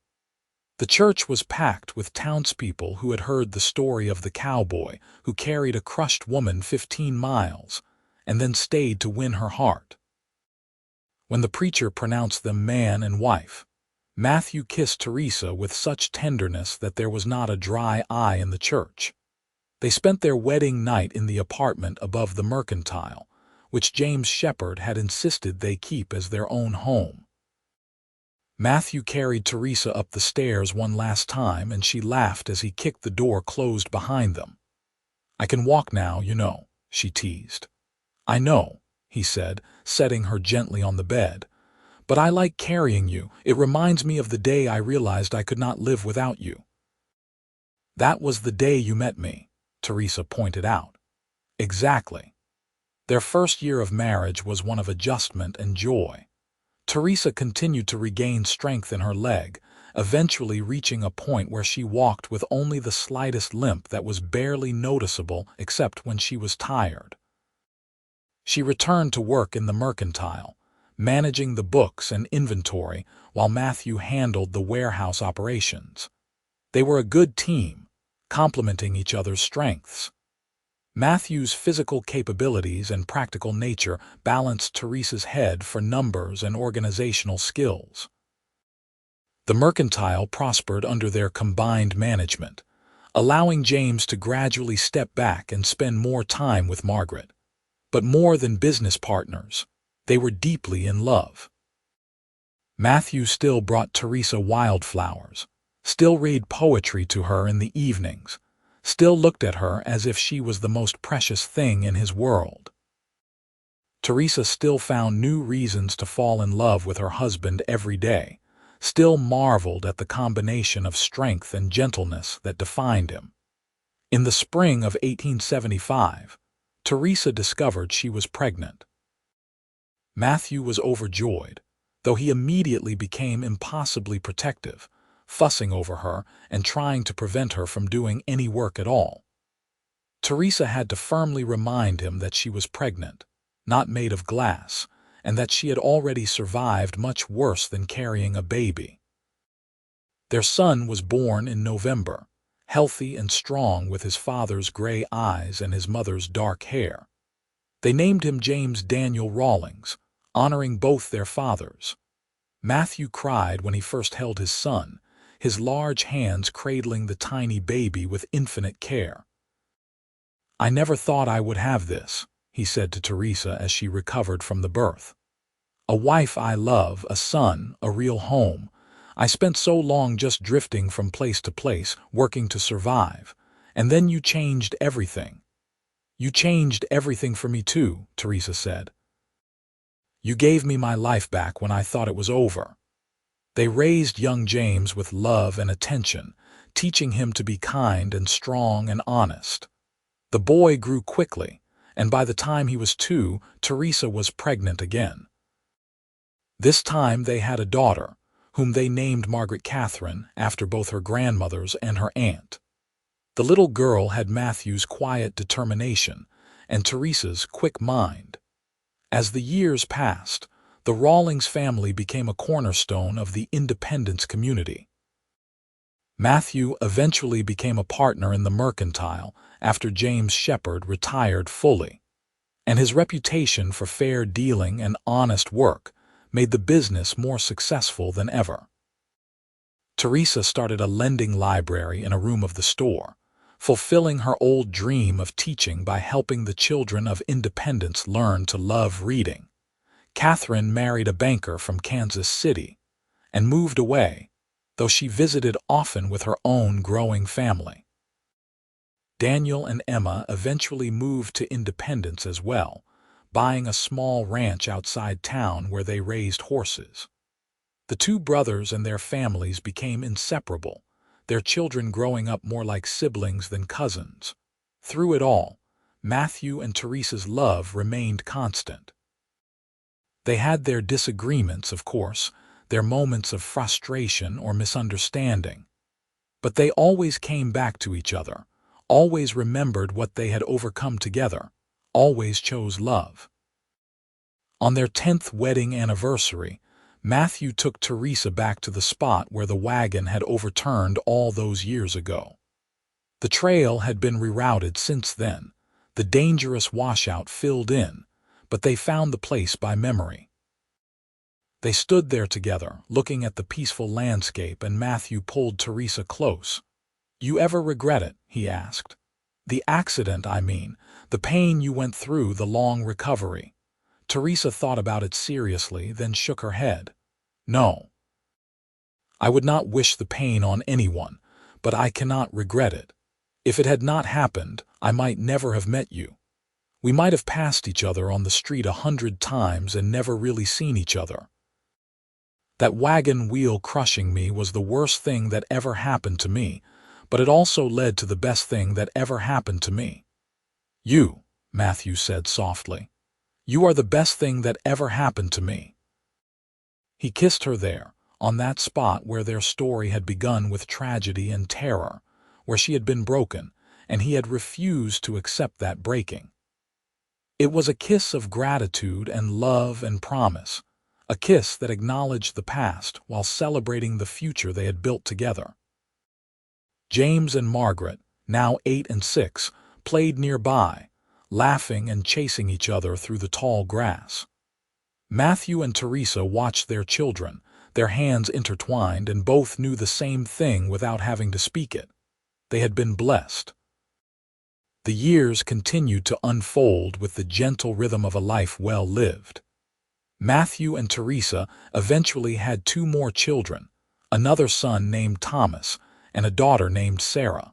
The church was packed with townspeople who had heard the story of the cowboy who carried a crushed woman 15 miles and then stayed to win her heart. When the preacher pronounced them man and wife, Matthew kissed Teresa with such tenderness that there was not a dry eye in the church. They spent their wedding night in the apartment above the Mercantile, which James Shepherd had insisted they keep as their own home. Matthew carried Teresa up the stairs one last time, and she laughed as he kicked the door closed behind them. "I can walk now, you know," she teased. "I know," he said, setting her gently on the bed. "But I like carrying you. It reminds me of the day I realized I could not live without you." "That was the day you met me," Teresa pointed out. "Exactly." Their first year of marriage was one of adjustment and joy. Teresa continued to regain strength in her leg, eventually reaching a point where she walked with only the slightest limp that was barely noticeable except when she was tired. She returned to work in the Mercantile, managing the books and inventory while Matthew handled the warehouse operations. They were a good team, complementing each other's strengths. Matthew's physical capabilities and practical nature balanced Teresa's head for numbers and organizational skills. The Mercantile prospered under their combined management, allowing James to gradually step back and spend more time with Margaret. But more than business partners, they were deeply in love. Matthew still brought Teresa wildflowers, still read poetry to her in the evenings, still looked at her as if she was the most precious thing in his world. Teresa still found new reasons to fall in love with her husband every day, still marveled at the combination of strength and gentleness that defined him. In the spring of 1875, Teresa discovered she was pregnant. Matthew was overjoyed, though he immediately became impossibly protective, fussing over her and trying to prevent her from doing any work at all. Teresa had to firmly remind him that she was pregnant, not made of glass, and that she had already survived much worse than carrying a baby. Their son was born in November, healthy and strong with his father's gray eyes and his mother's dark hair. They named him James Daniel Rawlings, honoring both their fathers. Matthew cried when he first held his son, his large hands cradling the tiny baby with infinite care. "I never thought I would have this," he said to Teresa as she recovered from the birth. "A wife I love, a son, a real home. I spent so long just drifting from place to place, working to survive. And then you changed everything." "You changed everything for me too," Teresa said. "You gave me my life back when I thought it was over." They raised young James with love and attention, teaching him to be kind and strong and honest. The boy grew quickly, and by the time he was 2, Teresa was pregnant again. This time they had a daughter, whom they named Margaret Catherine after both her grandmothers and her aunt. The little girl had Matthew's quiet determination and Teresa's quick mind. As the years passed, the Rawlings family became a cornerstone of the Independence community. Matthew eventually became a partner in the mercantile after James Shepherd retired fully, and his reputation for fair dealing and honest work made the business more successful than ever. Teresa started a lending library in a room of the store, fulfilling her old dream of teaching by helping the children of Independence learn to love reading. Catherine married a banker from Kansas City and moved away, though she visited often with her own growing family. Daniel and Emma eventually moved to Independence as well, buying a small ranch outside town where they raised horses. The two brothers and their families became inseparable, their children growing up more like siblings than cousins. Through it all, Matthew and Teresa's love remained constant. They had their disagreements, of course, their moments of frustration or misunderstanding. But they always came back to each other, always remembered what they had overcome together, always chose love. On their 10th wedding anniversary, Matthew took Teresa back to the spot where the wagon had overturned all those years ago. The trail had been rerouted since then, the dangerous washout filled in, but they found the place by memory. They stood there together, looking at the peaceful landscape, and Matthew pulled Teresa close. "You ever regret it?" he asked. "The accident, I mean, the pain you went through, the long recovery." Teresa thought about it seriously, then shook her head. "No. I would not wish the pain on anyone, but I cannot regret it. If it had not happened, I might never have met you. We might have passed each other on the street 100 times and never really seen each other. That wagon wheel crushing me was the worst thing that ever happened to me, but it also led to the best thing that ever happened to me." "You," Matthew said softly. "You are the best thing that ever happened to me." He kissed her there, on that spot where their story had begun with tragedy and terror, where she had been broken, and he had refused to accept that breaking. It was a kiss of gratitude and love and promise, a kiss that acknowledged the past while celebrating the future they had built together. James and Margaret, now 8 and 6, played nearby, laughing and chasing each other through the tall grass. Matthew and Teresa watched their children, their hands intertwined, and both knew the same thing without having to speak it. They had been blessed. The years continued to unfold with the gentle rhythm of a life well lived. Matthew and Teresa eventually had two more children, another son named Thomas and a daughter named Sarah.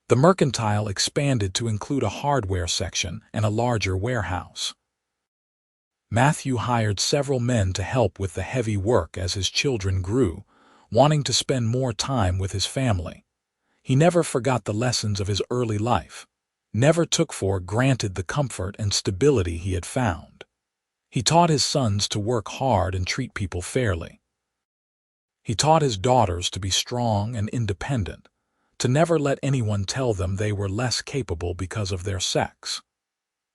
The mercantile expanded to include a hardware section and a larger warehouse. Matthew hired several men to help with the heavy work as his children grew, wanting to spend more time with his family. He never forgot the lessons of his early life, never took for granted the comfort and stability he had found. He taught his sons to work hard and treat people fairly. He taught his daughters to be strong and independent, to never let anyone tell them they were less capable because of their sex.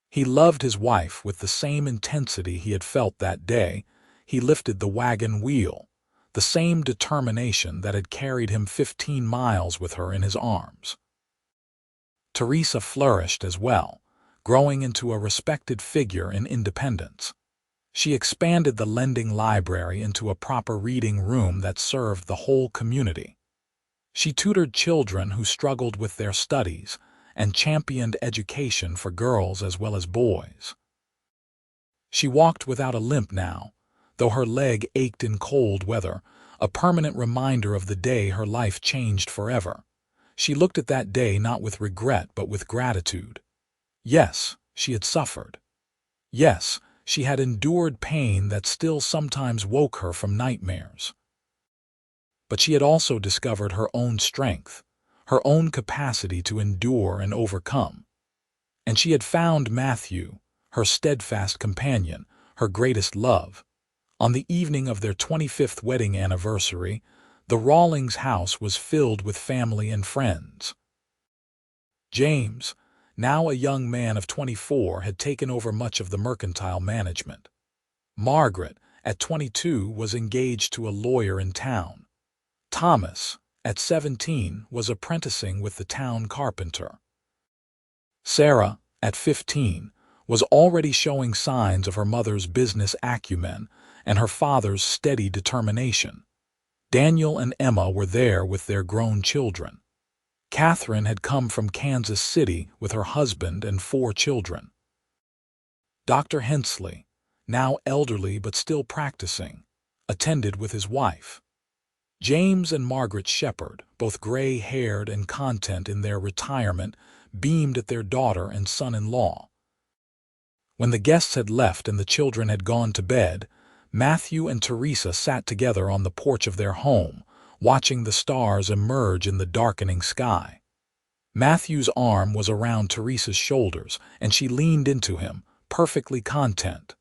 He loved his wife with the same intensity he had felt that day he lifted the wagon wheel, the same determination that had carried him 15 miles with her in his arms. Teresa flourished as well, growing into a respected figure in independence. She expanded the lending library into a proper reading room that served the whole community. She tutored children who struggled with their studies and championed education for girls as well as boys. She walked without a limp now, though her leg ached in cold weather, a permanent reminder of the day her life changed forever. She looked at that day not with regret but with gratitude. Yes, she had suffered. Yes, she had endured pain that still sometimes woke her from nightmares. But she had also discovered her own strength, her own capacity to endure and overcome. And she had found Matthew, her steadfast companion, her greatest love. On the evening of their 25th wedding anniversary, the Rawlings house was filled with family and friends. James, now a young man of 24, had taken over much of the mercantile management. Margaret, at 22, was engaged to a lawyer in town. Thomas, at 17, was apprenticing with the town carpenter. Sarah, at 15, was already showing signs of her mother's business acumen and her father's steady determination. Daniel and Emma were there with their grown children. Catherine had come from Kansas City with her husband and 4 children. Dr. Hensley, now elderly but still practicing, attended with his wife. James and Margaret Shepherd, both gray-haired and content in their retirement, beamed at their daughter and son-in-law. When the guests had left and the children had gone to bed, Matthew and Teresa sat together on the porch of their home, watching the stars emerge in the darkening sky. Matthew's arm was around Teresa's shoulders, and she leaned into him, perfectly content.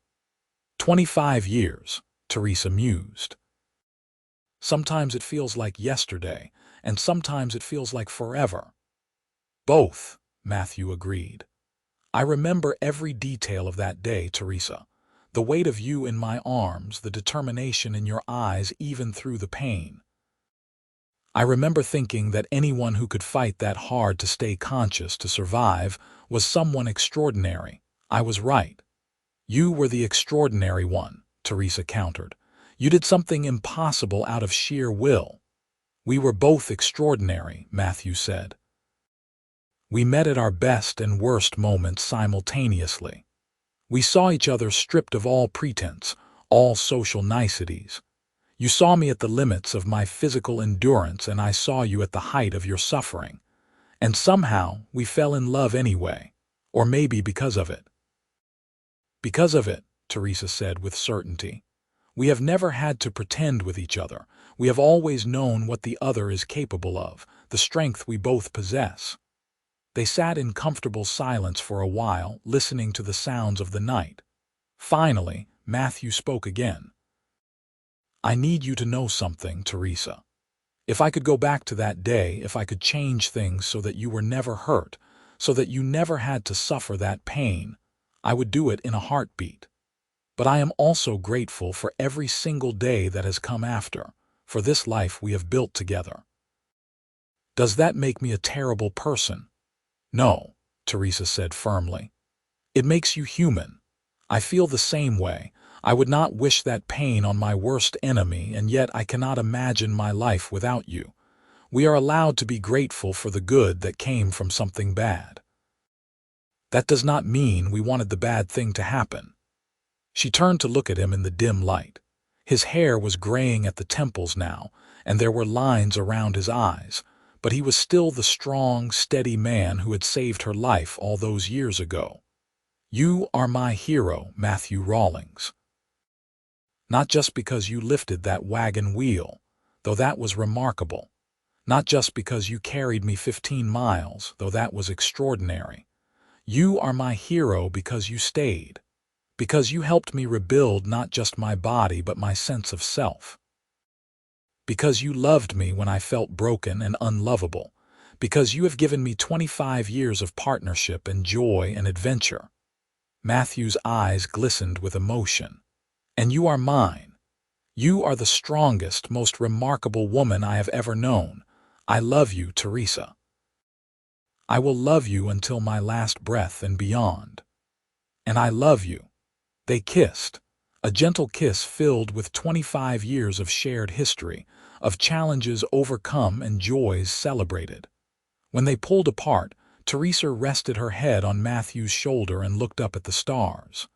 25 years, Teresa mused. Sometimes it feels like yesterday, and sometimes it feels like forever. Both, Matthew agreed. I remember every detail of that day, Teresa. The weight of you in my arms, the determination in your eyes even through the pain. I remember thinking that anyone who could fight that hard to stay conscious, to survive, was someone extraordinary. I was right. You were the extraordinary one, Teresa countered. You did something impossible out of sheer will. We were both extraordinary, Matthew said. We met at our best and worst moments simultaneously. We saw each other stripped of all pretense, all social niceties. You saw me at the limits of my physical endurance, and I saw you at the height of your suffering. And somehow we fell in love anyway, or maybe because of it. Because of it, Teresa said with certainty. We have never had to pretend with each other. We have always known what the other is capable of, the strength we both possess. They sat in comfortable silence for a while, listening to the sounds of the night. Finally, Matthew spoke again. I need you to know something, Teresa. If I could go back to that day, if I could change things so that you were never hurt, so that you never had to suffer that pain, I would do it in a heartbeat. But I am also grateful for every single day that has come after, for this life we have built together. Does that make me a terrible person? No, Teresa said firmly. It makes you human. I feel the same way. I would not wish that pain on my worst enemy, and yet I cannot imagine my life without you. We are allowed to be grateful for the good that came from something bad. That does not mean we wanted the bad thing to happen. She turned to look at him in the dim light. His hair was graying at the temples now, and there were lines around his eyes, but he was still the strong, steady man who had saved her life all those years ago. You are my hero, Matthew Rawlings. Not just because you lifted that wagon wheel, though that was remarkable. Not just because you carried me 15 miles, though that was extraordinary. You are my hero because you stayed. Because you helped me rebuild not just my body but my sense of self. Because you loved me when I felt broken and unlovable. Because you have given me 25 years of partnership and joy and adventure. Matthew's eyes glistened with emotion. And you are mine. You are the strongest, most remarkable woman I have ever known. I love you, Teresa. I will love you until my last breath and beyond. And I love you. They kissed, a gentle kiss filled with 25 years of shared history, of challenges overcome and joys celebrated. When they pulled apart, Teresa rested her head on Matthew's shoulder and looked up at the stars.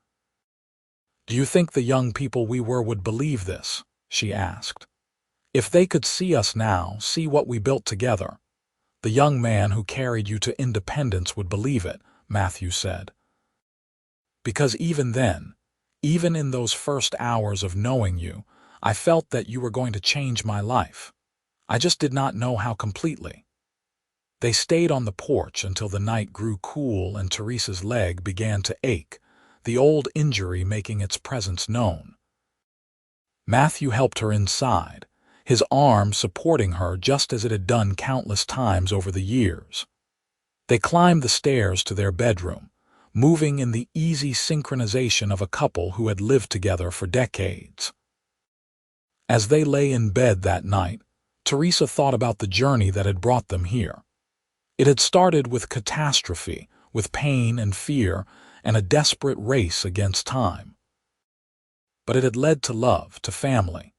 "Do you think the young people we were would believe this?" she asked. "If they could see us now, see what we built together." "The young man who carried you to independence would believe it," Matthew said. "Because even then, even in those first hours of knowing you, I felt that you were going to change my life. I just did not know how completely." They stayed on the porch until the night grew cool and Teresa's leg began to ache, the old injury making its presence known. Matthew helped her inside, his arm supporting her just as it had done countless times over the years. They climbed the stairs to their bedroom, moving in the easy synchronization of a couple who had lived together for decades. As they lay in bed that night, Teresa thought about the journey that had brought them here. It had started with catastrophe, with pain and fear, and a desperate race against time. But it had led to love, to family,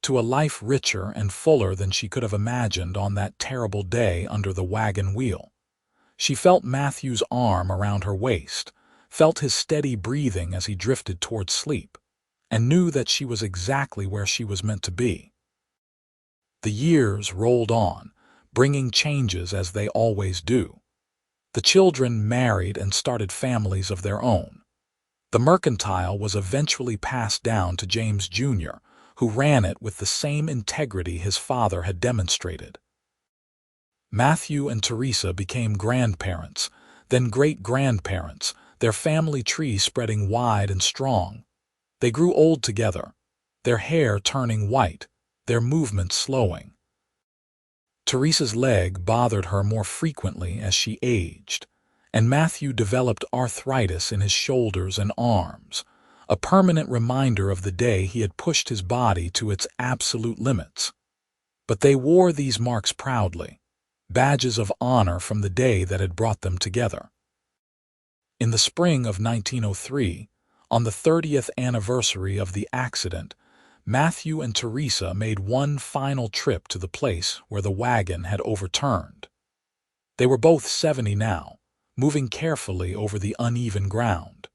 to a life richer and fuller than she could have imagined on that terrible day under the wagon wheel. She felt Matthew's arm around her waist, felt his steady breathing as he drifted toward sleep, and knew that she was exactly where she was meant to be. The years rolled on, bringing changes as they always do. The children married and started families of their own. The mercantile was eventually passed down to James Jr., who ran it with the same integrity his father had demonstrated. Matthew and Teresa became grandparents, then great-grandparents, their family tree spreading wide and strong. They grew old together, their hair turning white, their movements slowing. Teresa's leg bothered her more frequently as she aged, and Matthew developed arthritis in his shoulders and arms, a permanent reminder of the day he had pushed his body to its absolute limits. But they wore these marks proudly, badges of honor from the day that had brought them together. In the spring of 1903, on the 30th anniversary of the accident, Matthew and Teresa made one final trip to the place where the wagon had overturned. They were both 70 now, moving carefully over the uneven ground.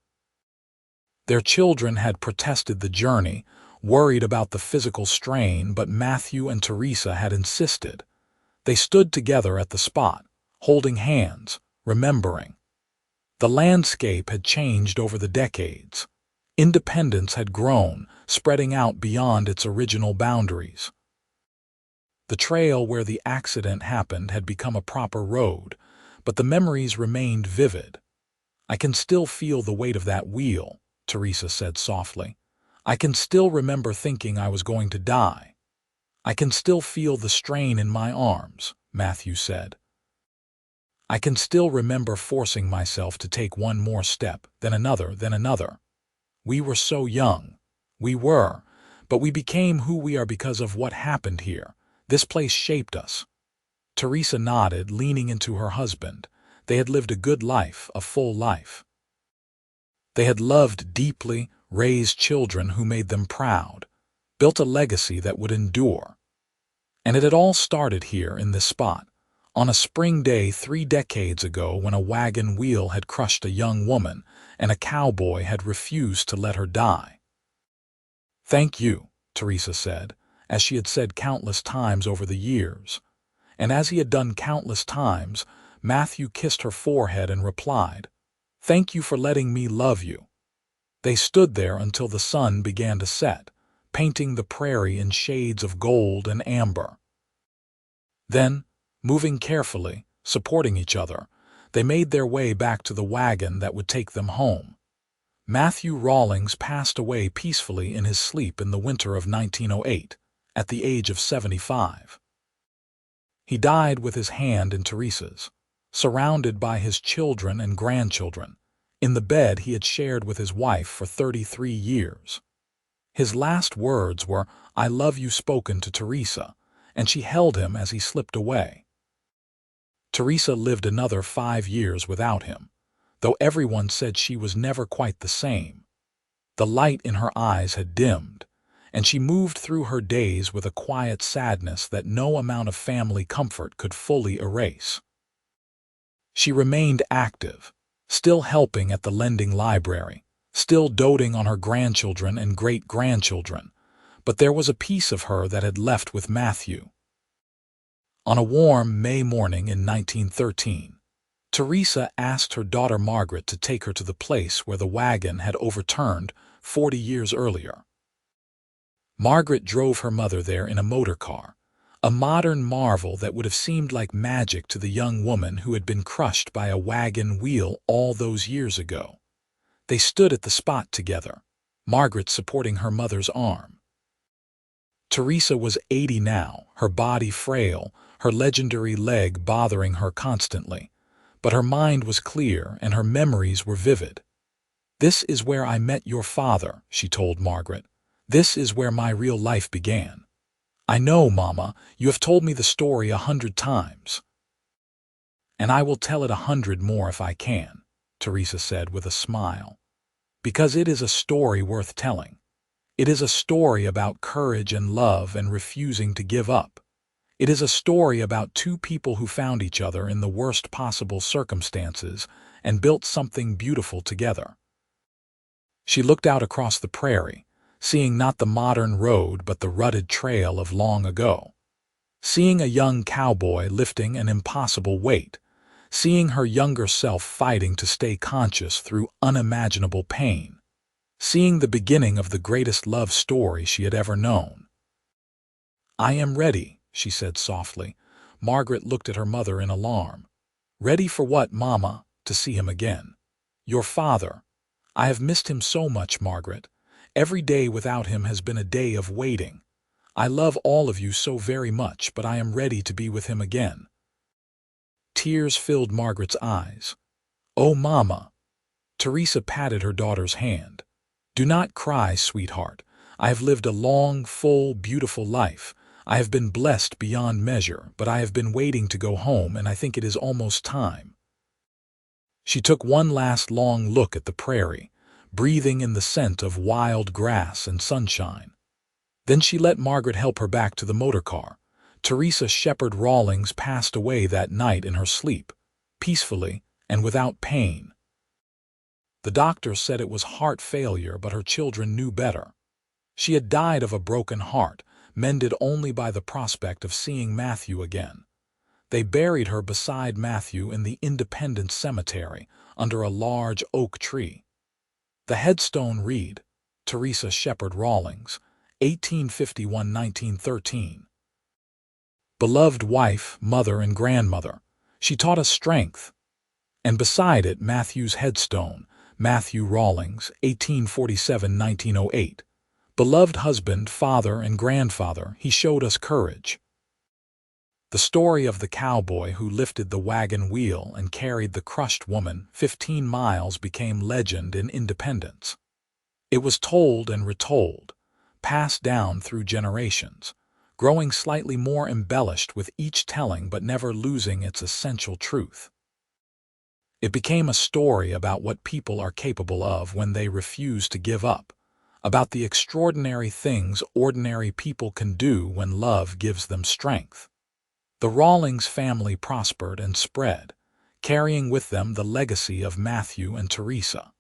Their children had protested the journey, worried about the physical strain, but Matthew and Teresa had insisted. They stood together at the spot, holding hands, remembering. The landscape had changed over the decades. Independence had grown, spreading out beyond its original boundaries. The trail where the accident happened had become a proper road, but the memories remained vivid. "I can still feel the weight of that wheel," Teresa said softly. "I can still remember thinking I was going to die." "I can still feel the strain in my arms," Matthew said. "I can still remember forcing myself to take one more step, then another, then another. We were so young. We were, but we became who we are because of what happened here. This place shaped us." Teresa nodded, leaning into her husband. They had lived a good life, a full life. They had loved deeply, raised children who made them proud, built a legacy that would endure. And it had all started here in this spot, On a spring day 3 decades ago, when a wagon wheel had crushed a young woman and a cowboy had refused to let her die. "Thank you," Teresa said, as she had said countless times over the years. And as he had done countless times, Matthew kissed her forehead and replied, "Thank you for letting me love you." They stood there until the sun began to set, painting the prairie in shades of gold and amber. Then, moving carefully, supporting each other, they made their way back to the wagon that would take them home. Matthew Rawlings passed away peacefully in his sleep in the winter of 1908, at the age of 75. He died with his hand in Teresa's, surrounded by his children and grandchildren, in the bed he had shared with his wife for 33 years. His last words were, "I love you," spoken to Teresa, and she held him as he slipped away. Teresa lived another 5 years without him, though everyone said she was never quite the same. The light in her eyes had dimmed, and she moved through her days with a quiet sadness that no amount of family comfort could fully erase. She remained active, still helping at the lending library, still doting on her grandchildren and great-grandchildren, but there was a piece of her that had left with Matthew. On a warm May morning in 1913, Teresa asked her daughter Margaret to take her to the place where the wagon had overturned 40 years earlier. Margaret drove her mother there in a motor car, a modern marvel that would have seemed like magic to the young woman who had been crushed by a wagon wheel all those years ago. They stood at the spot together, Margaret supporting her mother's arm. Teresa was 80 now, her body frail, her legendary leg bothering her constantly, but her mind was clear and her memories were vivid. "This is where I met your father," she told Margaret. "This is where my real life began. I know, Mama, you have told me the story 100 times. And I will tell it 100 more if I can," Teresa said with a smile. "Because it is a story worth telling. It is a story about courage and love and refusing to give up. It is a story about two people who found each other in the worst possible circumstances and built something beautiful together." She looked out across the prairie, seeing not the modern road but the rutted trail of long ago. Seeing a young cowboy lifting an impossible weight, seeing her younger self fighting to stay conscious through unimaginable pain, seeing the beginning of the greatest love story she had ever known. "I am ready," she said softly. Margaret looked at her mother in alarm. "Ready for what, Mama?" "To see him again. Your father. I have missed him so much, Margaret. Every day without him has been a day of waiting. I love all of you so very much, but I am ready to be with him again." Tears filled Margaret's eyes. "Oh, Mama!" Teresa patted her daughter's hand. "Do not cry, sweetheart. I have lived a long, full, beautiful life. I have been blessed beyond measure, but I have been waiting to go home, and I think it is almost time." She took one last long look at the prairie, breathing in the scent of wild grass and sunshine. Then she let Margaret help her back to the motor car. Teresa Shepherd Rawlings passed away that night in her sleep, peacefully and without pain. The doctor said it was heart failure, but her children knew better. She had died of a broken heart, mended only by the prospect of seeing Matthew again. They buried her beside Matthew in the Independence Cemetery, under a large oak tree. The headstone read, "Teresa Shepherd Rawlings, 1851–1913. Beloved wife, mother, and grandmother, she taught us strength." And beside it Matthew's headstone, "Matthew Rawlings, 1847–1908. Beloved husband, father, and grandfather, he showed us courage." The story of the cowboy who lifted the wagon wheel and carried the crushed woman 15 miles became legend in Independence. It was told and retold, passed down through generations, growing slightly more embellished with each telling but never losing its essential truth. It became a story about what people are capable of when they refuse to give up, about the extraordinary things ordinary people can do when love gives them strength. The Rawlings family prospered and spread, carrying with them the legacy of Matthew and Teresa.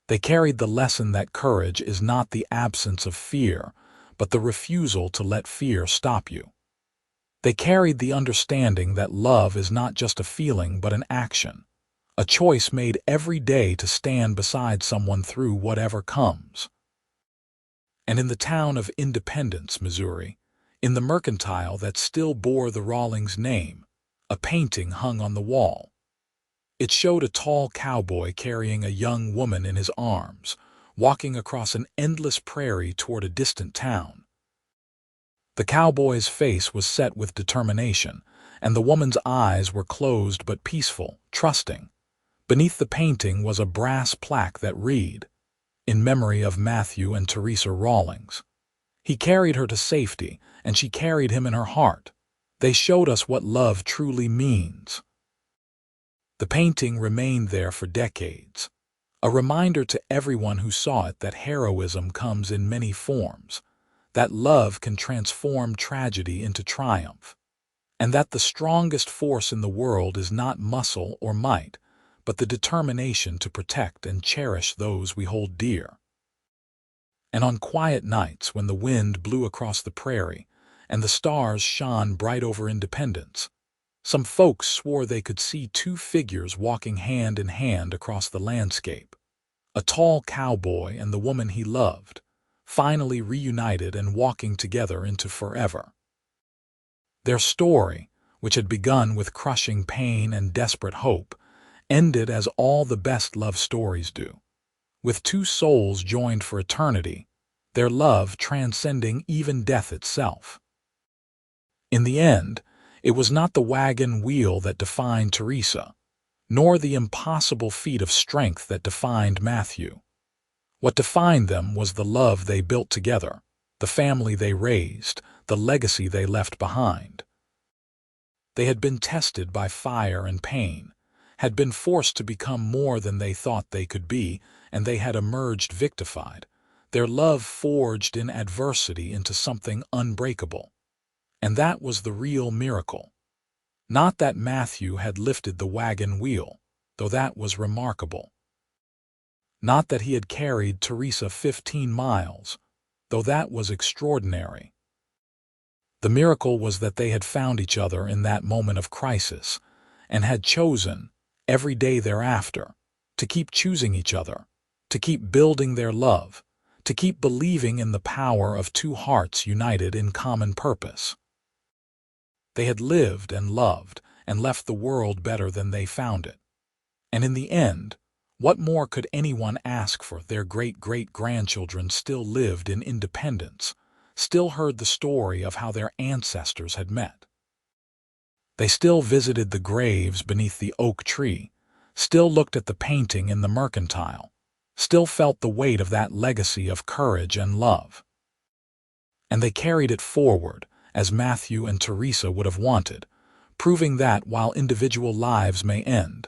They carried the lesson that courage is not the absence of fear, but the refusal to let fear stop you. They carried the understanding that love is not just a feeling but an action, a choice made every day to stand beside someone through whatever comes. And in the town of Independence, Missouri, in the mercantile that still bore the Rawlings name, a painting hung on the wall. It showed a tall cowboy carrying a young woman in his arms, walking across an endless prairie toward a distant town. The cowboy's face was set with determination, and the woman's eyes were closed but peaceful, trusting. Beneath the painting was a brass plaque that read, "In memory of Matthew and Teresa Rawlings." He carried her to safety, and she carried him in her heart. They showed us what love truly means. The painting remained there for decades, a reminder to everyone who saw it that heroism comes in many forms, that love can transform tragedy into triumph, and that the strongest force in the world is not muscle or might, but the determination to protect and cherish those we hold dear. And on quiet nights when the wind blew across the prairie and the stars shone bright over Independence, some folks swore they could see two figures walking hand in hand across the landscape, a tall cowboy and the woman he loved, finally reunited and walking together into forever. Their story, which had begun with crushing pain and desperate hope, ended as all the best love stories do, with two souls joined for eternity, their love transcending even death itself. In the end, it was not the wagon wheel that defined Teresa, nor the impossible feat of strength that defined Matthew. What defined them was the love they built together, the family they raised, the legacy they left behind. They had been tested by fire and pain, had been forced to become more than they thought they could be, and they had emerged victified, their love forged in adversity into something unbreakable. And that was the real miracle. Not that Matthew had lifted the wagon wheel, though that was remarkable. Not that he had carried Teresa 15 miles, though that was extraordinary. The miracle was that they had found each other in that moment of crisis, and had chosen, every day thereafter, to keep choosing each other, to keep building their love, to keep believing in the power of two hearts united in common purpose. They had lived and loved and left the world better than they found it. And in the end, what more could anyone ask for? Their great-great-grandchildren still lived in Independence, still heard the story of how their ancestors had met. They still visited the graves beneath the oak tree, still looked at the painting in the mercantile, still felt the weight of that legacy of courage and love. And they carried it forward, as Matthew and Teresa would have wanted, proving that while individual lives may end,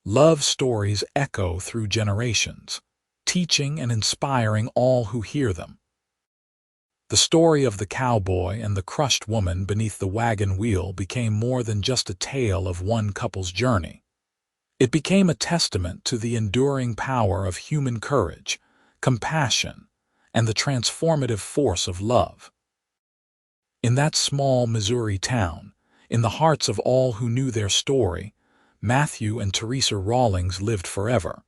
love stories echo through generations, teaching and inspiring all who hear them. The story of the cowboy and the crushed woman beneath the wagon wheel became more than just a tale of one couple's journey. It became a testament to the enduring power of human courage, compassion, and the transformative force of love. In that small Missouri town, in the hearts of all who knew their story, Matthew and Teresa Rawlings lived forever,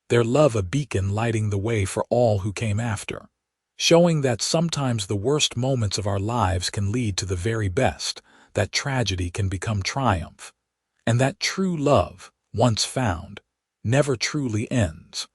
their love a beacon lighting the way for all who came after, showing that sometimes the worst moments of our lives can lead to the very best, that tragedy can become triumph, and that true love, once found, never truly ends.